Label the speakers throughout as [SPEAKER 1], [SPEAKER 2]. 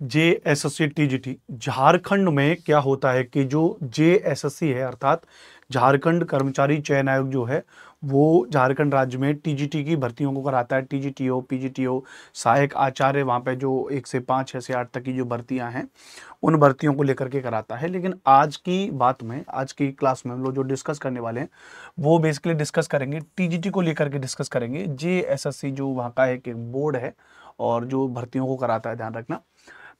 [SPEAKER 1] JSSC TGT Jharkhand में क्या होता है कि जो जेएसएससी है अर्थात झारखंड कर्मचारी चयन आयोग जो है वो झारखंड राज्य में टीजीटी की भर्तियों को कराता है। टीजीटीओ, पीजीटीओ, सहायक आचार्य, वहाँ पे जो 1 से 5, 6 से 8 तक की जो भर्तियां हैं उन भर्तियों को लेकर के कराता है। लेकिन आज की बात में, आज की क्लास में हम लोग जो डिस्कस करने वाले हैं वो बेसिकली डिस्कस करेंगे टीजीटी को लेकर के डिस्कस करेंगे। जेएसएससी जो वहाँ का एक बोर्ड है और जो भर्तियों को कराता है, ध्यान रखना।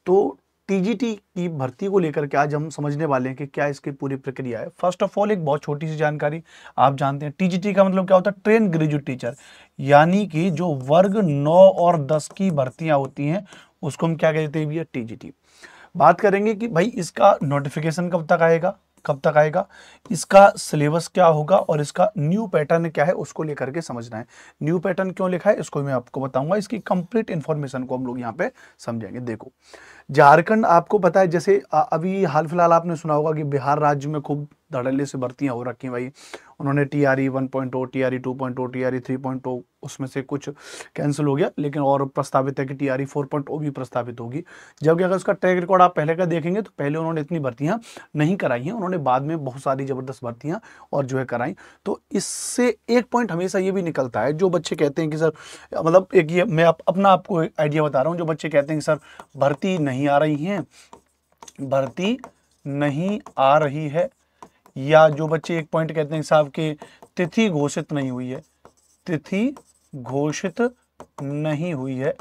[SPEAKER 1] तो टीजीटी की भर्ती को लेकर के आज हम समझने वाले हैं कि क्या इसकी पूरी प्रक्रिया है। फर्स्ट ऑफ ऑल एक बहुत छोटी सी जानकारी, आप जानते हैं टीजीटी का मतलब क्या होता है? ट्रेन ग्रेजुएट टीचर, यानी कि जो वर्ग 9 और 10 की भर्तियां होती हैं उसको हम क्या कहते हैं भैया? टीजीटी। बात करेंगे कि भाई इसका नोटिफिकेशन कब तक आएगा, कब तक आएगा, इसका सिलेबस क्या होगा और इसका न्यू पैटर्न क्या है उसको लेकर के समझना है। न्यू पैटर्न क्यों लिखा है इसको मैं आपको बताऊंगा, इसकी कंप्लीट इंफॉर्मेशन को हम लोग यहाँ पे समझेंगे। देखो झारखंड आपको पता है, जैसे अभी हाल फिलहाल आपने सुना होगा कि बिहार राज्य में खूब धड़ल्ले से भर्तियां हो रखी हैं भाई। उन्होंने टीआरई 1.0, टीआरई 2.0, टीआरई 3.0 उसमें से कुछ कैंसिल हो गया, लेकिन और प्रस्तावित है कि टीआरई 4.0 भी प्रस्तावित होगी। जबकि अगर उसका ट्रैक रिकॉर्ड आप पहले का देखेंगे तो पहले उन्होंने इतनी भर्तियां नहीं कराई हैं, उन्होंने बाद में बहुत सारी जबरदस्त भर्तियां और जो है कराई। तो इससे एक पॉइंट हमेशा ये भी निकलता है, जो बच्चे कहते हैं कि सर, मतलब एक ये मैं अपना आपको आइडिया बता रहा हूँ, जो बच्चे कहते हैं कि सर भर्ती नहीं आ रही है, भर्ती नहीं आ रही है, या जो बच्चे एक पॉइंट कहते हैं साहब कि तिथि घोषित नहीं हुई है, तिथि घोषित नहीं हुई है,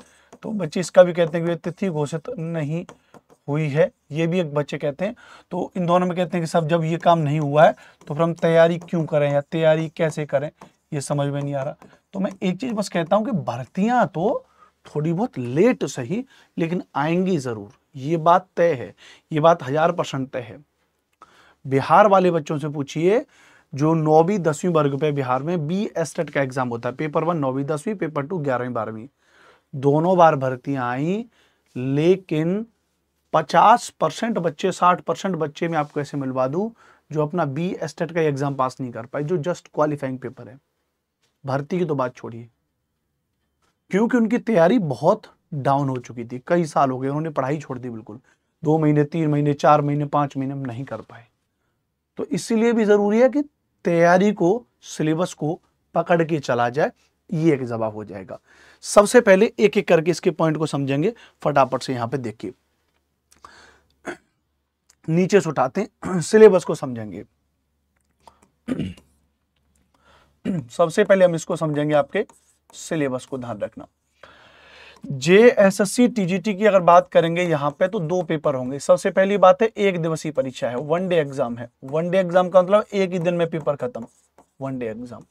[SPEAKER 1] तो बच्चे इसका भी कहते हैं कि तिथि घोषित नहीं हुई है, ये भी एक बच्चे कहते हैं। तो इन दोनों में कहते हैं कि साहब जब ये काम नहीं हुआ है तो फिर हम तैयारी क्यों करें या तैयारी कैसे करें, ये समझ में नहीं आ रहा। तो मैं एक चीज बस कहता हूं कि भर्तियां तो थोड़ी बहुत लेट सही लेकिन आएंगी जरूर, ये बात तय है, ये बात 1000% तय है। बिहार वाले बच्चों से पूछिए, जो 9वीं 10वीं वर्ग पे बिहार में बीएसटेट का एग्जाम होता है, पेपर 1 9वीं 10वीं, पेपर 2 11वीं 12वीं, दोनों बार भर्तियां आई, लेकिन 50% बच्चे, 60% बच्चे मैं आपको ऐसे मिलवा दूं जो अपना बीएसटेट का एग्जाम पास नहीं कर पाए, जो जस्ट क्वालिफाइंग पेपर है। भर्ती की तो बात छोड़िए, क्योंकि उनकी तैयारी बहुत डाउन हो चुकी थी, कई साल हो गए उन्होंने पढ़ाई छोड़ दी बिल्कुल, 2 महीने 3 महीने 4 महीने 5 महीने में नहीं कर पाए। तो इसीलिए भी जरूरी है कि तैयारी को, सिलेबस को पकड़ के चला जाए, ये एक जवाब हो जाएगा। सबसे पहले एक एक करके इसके पॉइंट को समझेंगे, फटाफट से यहां पे देखिए, नीचे से उठाते हैं, सिलेबस को समझेंगे। सबसे पहले हम इसको समझेंगे, आपके सिलेबस को ध्यान रखना। जेएसएससी टीजीटी की अगर बात करेंगे यहां पे तो 2 पेपर होंगे। सबसे पहली बात है, एक दिवसीय परीक्षा है, 1 डे एग्जाम है। 1 डे एग्जाम का मतलब एक ही दिन में पेपर खत्म, 1 डे एग्जाम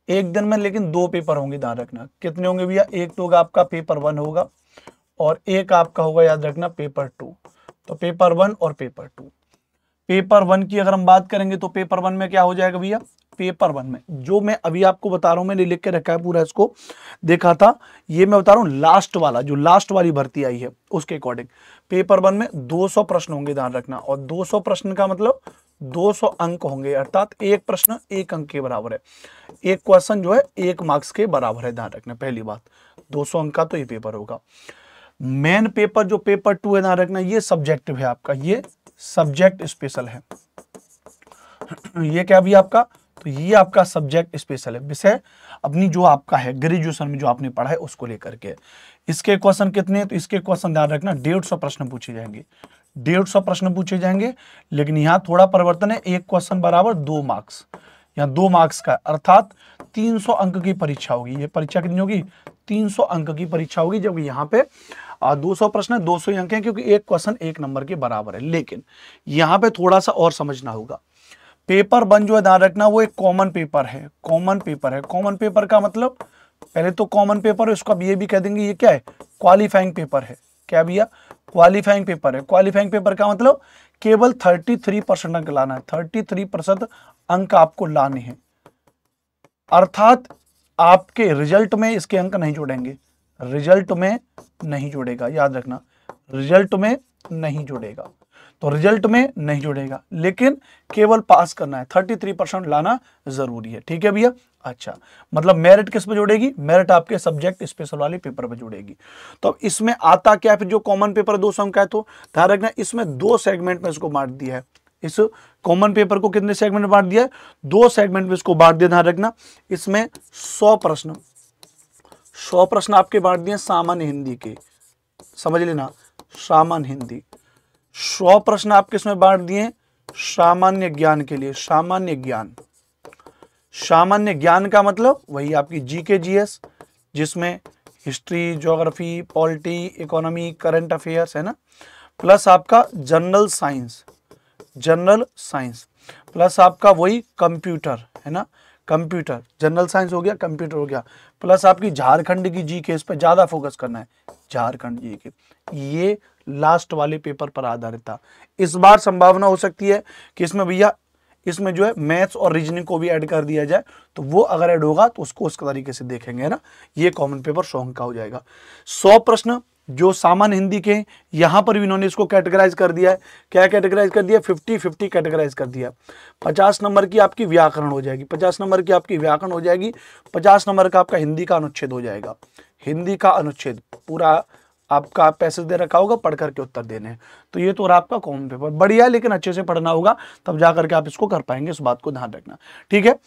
[SPEAKER 1] एक दिन में, लेकिन 2 पेपर होंगे, ध्यान रखना। कितने होंगे भैया? एक तो होगा आपका पेपर 1 होगा और एक आपका होगा, याद रखना, पेपर 2। तो पेपर 1 और पेपर 2। पेपर 1 की अगर हम बात करेंगे तो पेपर 1 में क्या हो जाएगा भैया? पेपर 1 में जो मैं अभी आपको बता रहा हूं, मैंने लिख के रखा है पूरा, इसको देखा था, ये मैं बता रहा हूं लास्ट वाला, जो लास्ट वाली भर्ती आई है उसके अकॉर्डिंग पेपर 1 में 200 प्रश्न होंगे, ध्यान रखना। और 200 प्रश्न का मतलब 200 अंक होंगे, अर्थात एक प्रश्न 1 अंक के बराबर है, एक क्वेश्चन जो है 1 मार्क्स के बराबर है, ध्यान रखना। पहली बात, 200 अंक का तो ये पेपर होगा। मेन पेपर जो पेपर 2 है, ध्यान रखना, ये सब्जेक्टिव है आपका, ये सब्जेक्ट स्पेशल है। ये क्या भी आपका? तो ये आपका सब्जेक्ट स्पेशल है, विषय अपनी जो आपका है ग्रेजुएशन में जो आपने पढ़ा है उसको लेकर के। इसके क्वेश्चन कितने हैं? तो इसके क्वेश्चन ध्यान रखना 150 प्रश्न पूछे जाएंगे, 150 प्रश्न पूछे जाएंगे। लेकिन यहाँ थोड़ा परिवर्तन है, एक क्वेश्चन बराबर 2 मार्क्स, यहाँ 2 मार्क्स का, अर्थात 300 अंक की परीक्षा होगी। ये परीक्षा कितनी होगी? 300 अंक की परीक्षा होगी, जबकि यहाँ पे 200 प्रश्न 200 अंक हैं, क्योंकि एक क्वेश्चन 1 नंबर के बराबर है। लेकिन यहाँ पे थोड़ा सा और समझना होगा, पेपर 1 जो है, ध्यान रखना, वो एक कॉमन पेपर है, कॉमन पेपर है। कॉमन पेपर का मतलब, पहले तो कॉमन पेपर है, उसका ये भी कह देंगे ये क्या है? क्वालिफाइंग पेपर है। क्या भैया? क्वालिफाइंग पेपर है। क्वालिफाइंग पेपर का मतलब केवल 33% अंक लाना है, 33% अंक आपको लाने हैं, अर्थात आपके रिजल्ट में इसके अंक नहीं जुड़ेंगे, रिजल्ट में नहीं जुड़ेगा, याद रखना, रिजल्ट में नहीं जुड़ेगा। तो रिजल्ट में नहीं जुड़ेगा, लेकिन केवल पास करना है, 33% लाना जरूरी है। ठीक है भैया। अच्छा, मतलब मेरिट किस पे जुड़ेगी? मेरिट आपके सब्जेक्ट स्पेशल वाले पेपर पे जुड़ेगी। तो अब इसमें आता क्या है, फिर जो कॉमन पेपर 2 अंक का है, तो ध्यान रखना इसमें 2 सेगमेंट में इसको बांट दिया है। इस कॉमन पेपर को कितने सेगमेंट में बांट दिया है? 2 सेगमेंट में इसको बांट दिया। ध्यान रखना इसमें 100 प्रश्न आपके बांट दिए सामान्य हिंदी के, समझ लेना, सामान्य हिंदी। 100 प्रश्न आपके इसमें बांट दिए सामान्य ज्ञान के लिए। सामान्य ज्ञान, सामान्य ज्ञान का मतलब वही आपकी जीके जीएस, जिसमें history, geography, polity, economy, current affairs है ना, प्लस आपका general science, general science, plus आपका वही कंप्यूटर है ना, कंप्यूटर, जनरल साइंस हो गया, कंप्यूटर हो गया, प्लस आपकी झारखंड की जीके, इस पर ज्यादा फोकस करना है, झारखंड जीके। ये लास्ट वाले पेपर पर आधारित था। इस बार संभावना हो सकती है कि इसमें भैया इसमें जो है मैथ्स और रीजनिंग को भी ऐड कर दिया जाए, तो वो अगर ऐड होगा तो उसको उस तरीके से देखेंगे ना। ये कॉमन पेपर 100 अंक का हो जाएगा। 100 प्रश्न जो सामान्य हिंदी के, यहां पर भी इन्होंने इसको कैटेगराइज कर दिया है। क्या कैटेगराइज कर दिया? 50-50 कैटेगराइज कर दिया। 50 नंबर की आपकी व्याकरण हो जाएगी, 50 नंबर की आपकी व्याकरण हो जाएगी, 50 नंबर का आपका हिंदी का अनुच्छेद हो जाएगा। हिंदी का अनुच्छेद पूरा आपका पैसेज दे रखा होगा, पढ़ करके उत्तर देने हैं। तो ये तो आपका कॉमन पेपर बढ़िया है, लेकिन अच्छे से पढ़ना होगा, तब जाकर के आप इसको कर पाएंगे। इस बात को ध्यान रखना, ठीक है।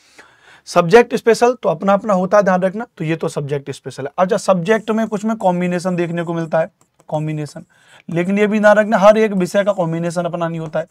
[SPEAKER 1] सब्जेक्ट स्पेशल तो अपना अपना होता है, ध्यान रखना। तो ये तो सब्जेक्ट स्पेशल है। अच्छा, सब्जेक्ट में कुछ में कॉम्बिनेशन देखने को मिलता है, कॉम्बिनेशन, लेकिन ये भी ध्यान रखना हर एक विषय का कॉम्बिनेशन अपना नहीं होता है।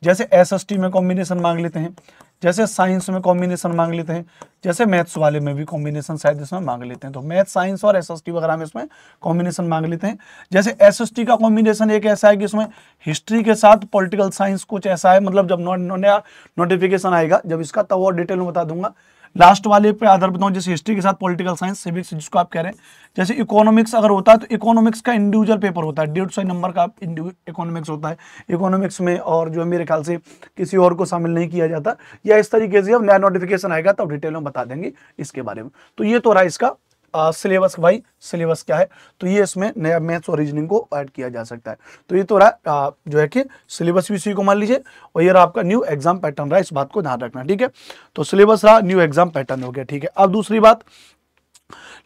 [SPEAKER 1] जैसे एसएसटी में कॉम्बिनेशन मांग लेते हैं, जैसे साइंस में कॉम्बिनेशन मांग लेते हैं, जैसे मैथ्स वाले में भी कॉम्बिनेशन शायद इसमें मांग लेते हैं। तो मैथ, साइंस और एसएसटी वगैरह में इसमें कॉम्बिनेशन मांग लेते हैं। जैसे एसएसटी का कॉम्बिनेशन एक ऐसा है कि इसमें हिस्ट्री के साथ पॉलिटिकल साइंस कुछ ऐसा है, मतलब जब नया नोटिफिकेशन आएगा जब इसका, तब और डिटेल में बता दूंगा। लास्ट वाले पे आधार बताऊं, जैसे हिस्ट्री के साथ पॉलिटिकल साइंस, सिविक्स जिसको आप कह रहे हैं। जैसे इकोनॉमिक्स अगर होता है तो इकोनॉमिक्स का इंडिविजुअल पेपर होता है, 150 नंबर का इकोनॉमिक्स होता है इकोनॉमिक्स में, और जो मेरे ख्याल से किसी और को शामिल नहीं किया जाता, या इस तरीके से जब नया नोटिफिकेशन आएगा तब डिटेल में बता देंगे इसके बारे में। तो ये तो रहा इसका सिलेबस। भाई सिलेबस क्या है? तो ये इसमें नया मैथ्स और रीजनिंग को ऐड किया जा सकता है। तो ये तो रहा जो है कि सिलेबस भी इसी को मान लीजिए, और ये रहा आपका न्यू एग्जाम पैटर्न रहा, इस बात को ध्यान रखना, ठीक है। तो सिलेबस रहा, न्यू एग्जाम पैटर्न हो गया, ठीक है। अब दूसरी बात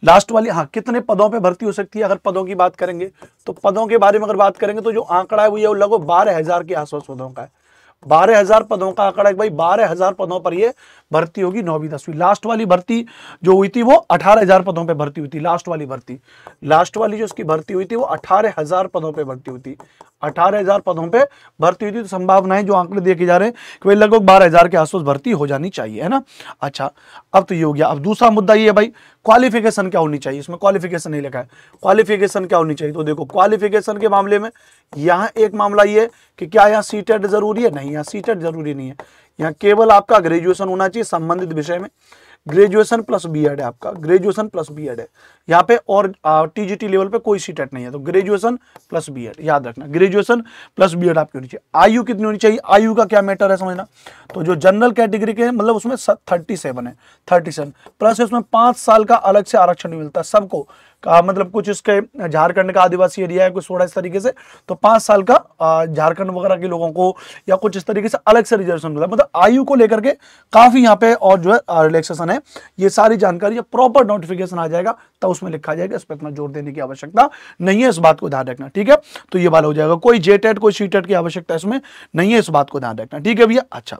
[SPEAKER 1] लास्ट वाली, हाँ, कितने पदों पे भर्ती हो सकती है? अगर पदों की बात करेंगे तो पदों के बारे में अगर बात करेंगे तो जो आंकड़ा है वो ये लगभग 12,000 के आसपास पदों का है। 12,000 पदों का आंकड़ा है भाई, 12,000 पदों पर ये भर्ती होगी 9वीं 10वीं। लास्ट वाली भर्ती जो हुई थी वो 18,000 पदों पे भर्ती हुई थी। लास्ट वाली भर्ती, लास्ट वाली जो इसकी भर्ती हुई थी वो 18,000 पदों पे भर्ती हुई थी, 18,000 पदों पे भर्ती हुई थी। तो संभावनाएं जो आंकड़े देखे जा रहे हैं कि भाई लगभग 12,000 के आसपास भर्ती हो जानी चाहिए, है ना। अच्छा, अब तो ये हो गया। अब दूसरा मुद्दा ये है भाई, क्वालिफिकेशन क्या होनी चाहिए? इसमें क्वालिफिकेशन नहीं लिखा है, क्वालिफिकेशन क्या होनी चाहिए? तो देखो क्वालिफिकेशन के मामले में यहाँ एक मामला ये है कि क्या यहाँ सीटेट जरूरी है? नहीं, यहाँ सीटेट जरूरी नहीं है। यहाँ केवल आपका ग्रेजुएशन होना चाहिए संबंधित विषय में, ग्रेजुएशन प्लस बीएड है आपका, ग्रेजुएशन प्लस बीएड है यहाँ पे, और टीजीटी लेवल पे कोई सीटेट नहीं है। तो ग्रेजुएशन प्लस बीएड याद रखना, ग्रेजुएशन प्लस बीएड आपकी होनी चाहिए। आयु कितनी होनी चाहिए? आयु का क्या मैटर है समझना। तो जो जनरल कैटेगरी के मतलब उसमें 37 है, 37 प्लस उसमें 5 साल का अलग से आरक्षण मिलता है सबको का, मतलब कुछ इसके झारखंड का आदिवासी एरिया है कुछ थोड़ा इस तरीके से, तो 5 साल का झारखंड वगैरह के लोगों को या कुछ इस तरीके से अलग से रिजर्वेशन मिलता है। मतलब आयु को लेकर के काफी यहाँ पे और जो है रिलैक्सेशन है। ये सारी जानकारी प्रॉपर नोटिफिकेशन आ जाएगा तब उसमें लिखा जाएगा, इस पर इतना जोर देने की आवश्यकता नहीं है, इस बात को ध्यान रखना, ठीक है। तो ये वाला हो जाएगा, कोई जेटेट कोई सीटेट की आवश्यकता इसमें नहीं है, इस बात को ध्यान रखना, ठीक है भैया। अच्छा,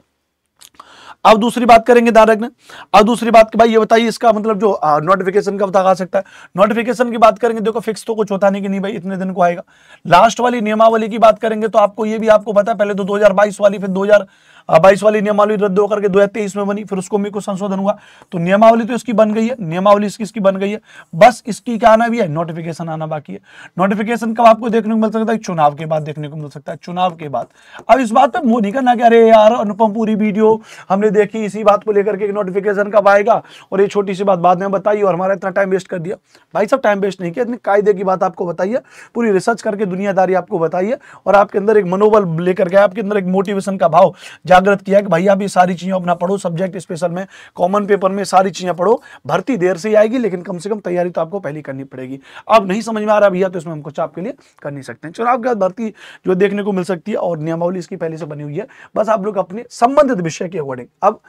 [SPEAKER 1] अब दूसरी बात करेंगे, ध्यान रखना। अब दूसरी बात कि भाई ये बताइए इसका मतलब जो नोटिफिकेशन का बता सकता है। नोटिफिकेशन की बात करेंगे, देखो फिक्स तो कुछ होता नहीं कि नहीं भाई इतने दिन को आएगा। लास्ट वाली नियमावली की बात करेंगे तो आपको ये भी आपको पता है, पहले तो 2022 वाली, फिर 2022 वाली नियमावली रद्द होकर के 2023 में बनी, फिर उसको भी कुछ संशोधन हुआ। तो नियमावली तो इसकी बन गई है, नियमावली इसकी बन गई है, बस इसकी क्या आना भी है, नोटिफिकेशन आना बाकी है। नोटिफिकेशन कब आपको देखने को मिल सकता है? चुनाव के बाद देखने को मिल सकता है, चुनाव के बाद। अब इस बात पर मुंह नहीं करना कि अरे यार अनुपम पूरी वीडियो हमने देखी इसी बात को लेकर के नोटिफिकेशन कब आएगा और ये छोटी सी बात बाद में बताइए और हमारा इतना टाइम वेस्ट कर दिया। भाई सब टाइम वेस्ट नहीं किया, इतनी कायदे की बात आपको बताइए, पूरी रिसर्च करके दुनियादारी आपको बताइए और आपके अंदर एक मनोबल लेकर के, आपके अंदर एक मोटिवेशन का भाव जागृत किया कि भाई आप ये सारी चीजें अपना पढ़ो, सब्जेक्ट स्पेशल में, कॉमन पेपर में सारी चीजें पढ़ो, भर्ती देर से ही आएगी लेकिन कम से कम तैयारी तो आपको पहले करनी पड़ेगी। अब नहीं समझ में आ रहा भैया तो इसमें हम कुछ आपके लिए कर नहीं सकते हैं। चुनाव के बाद भर्ती जो देखने को मिल सकती है और नियमावली इसकी पहले से बनी हुई है, बस आप लोग अपने संबंधित विषय के अकॉर्डिंग। अब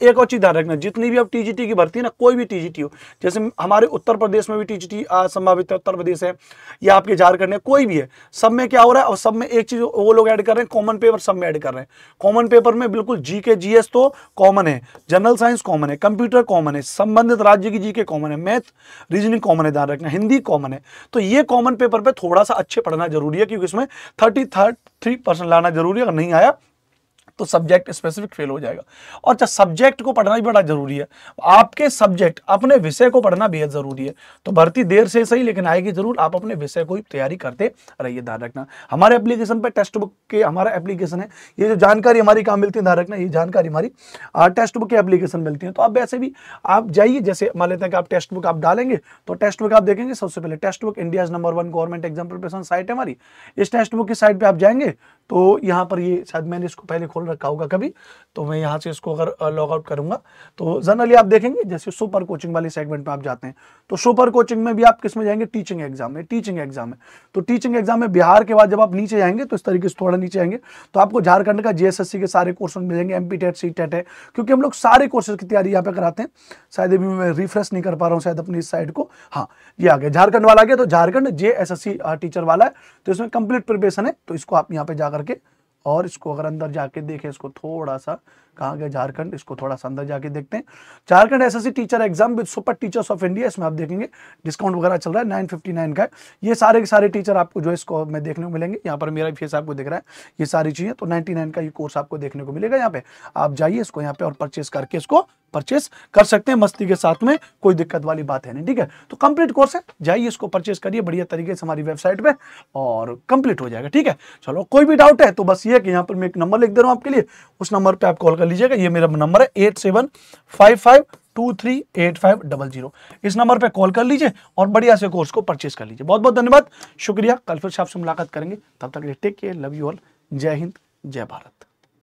[SPEAKER 1] एक और चीज ध्यान रखना, जितनी भी अब टीजीटी की भर्ती है ना, कोई भी टीजीटी हो, जैसे हमारे उत्तर प्रदेश में भी टीजीटी संभावित है, उत्तर प्रदेश है या आपके झारखंड है, कोई भी है, सब में क्या हो रहा है, और सब में एक चीज वो लोग ऐड कर रहे हैं, कॉमन पेपर सब में ऐड कर रहे हैं। कॉमन पेपर में बिल्कुल जीके जीएस तो कॉमन है, जनरल साइंस कॉमन है, कंप्यूटर कॉमन है, संबंधित राज्य की जीके कॉमन है, मैथ रीजनिंग कॉमन है, ध्यान रखना, हिंदी कॉमन है। तो ये कॉमन पेपर पे थोड़ा सा अच्छे पढ़ना जरूरी है, क्योंकि इसमें 33% लाना जरूरी है, अगर नहीं आया तो सब्जेक्ट स्पेसिफिक फेल हो जाएगा। और अच्छा, सब्जेक्ट को पढ़ना भी बड़ा जरूरी है, आपके सब्जेक्ट अपने विषय को पढ़ना बेहद जरूरी है। तो भर्ती देर से सही लेकिन आएगी जरूर, आप अपने विषय को तैयारी करते रहिए, ध्यान रखना। हमारे एप्लीकेशन पे टेक्स्ट बुक के, हमारा एप्लीकेशन है, ये जो जानकारी हमारी कहाँ मिलती है, ध्यान रखना, ये जानकारी हमारी टेक्स्ट बुक के एप्लीकेशन मिलती है। तो आप वैसे भी आप जाइए, जैसे मान लेते हैं कि आप टेक्स्ट बुक आप डालेंगे तो टेक्स्ट बुक आप देखेंगे, सबसे पहले text book India number 1 government exam preparation site है हमारी। इस टेक्स्ट बुक की साइट पे आप जाएंगे तो यहाँ पर ये शायद मैंने इसको पहले खोल रखा होगा कभी, तो मैं यहाँ से इसको अगर लॉग आउट करूंगा तो जनरली आप देखेंगे जैसे सुपर कोचिंग वाली सेगमेंट में आप जाते हैं तो सुपर कोचिंग में भी आप किस में जाएंगे, टीचिंग एग्जाम में। टीचिंग एग्जाम है तो टीचिंग एग्जाम में बिहार के बाद जब आप नीचे जाएंगे तो इस तरीके से थोड़ा नीचे आएंगे तो आपको झारखंड का जेएसएससी के सारे कोर्स मिलेंगे, एमपी टेट सी टेट है, क्योंकि हम लोग सारे कोर्सेज की तैयारी यहाँ पे कराते हैं। शायद अभी मैं रिफ्रेश नहीं कर पा रहा हूँ शायद अपनी इस साइड को, हाँ ये आ गया, झारखंड वाला आ गया, तो झारखंड जेएसएससी टीचर वाला है, तो इसमें कंप्लीट प्रिपरेशन है। तो इसको आप यहाँ पे जाकर के और इसको अगर अंदर जाके देखें, इसको थोड़ा सा, कहाँ गया झारखंड, इसको थोड़ा सा अंदर जाके देखते हैं। Jharkhand SSC teacher exam with super teachers of India, इसमें आप देखेंगे डिस्काउंट वगैरह चल रहा है, 959 का है। ये सारे के सारे टीचर आपको जो है इसको में देखने को मिलेंगे। यहाँ पर मेरा फेस आपको दिख रहा है, ये सारी चीजें, तो 99 का ये कोर्स आपको देखने को मिलेगा। यहाँ पे आप जाइए इसको यहाँ पे और परचेस करके इसको परचेस कर सकते हैं मस्ती के साथ में, कोई दिक्कत वाली बात है नहीं, ठीक है। तो कंप्लीट कोर्स है, जाइए इसको परचेस करिए बढ़िया तरीके से हमारी वेबसाइट पे और कंप्लीट हो जाएगा, ठीक है। चलो कोई भी डाउट है तो बस ये कि यहाँ पर मैं एक नंबर लिख दे रहा हूँ आपके लिए, उस नंबर पे आप कॉल कर लीजिएगा। ये मेरा नंबर है 8755238500। इस नंबर पे कॉल कर लीजिए और बढ़िया से कोर्स को परचेस कर लीजिए। बहुत बहुत धन्यवाद, शुक्रिया। कल फिर से आपसे मुलाकात करेंगे, तब तक take care, love you all, जय हिंद, जय भारत।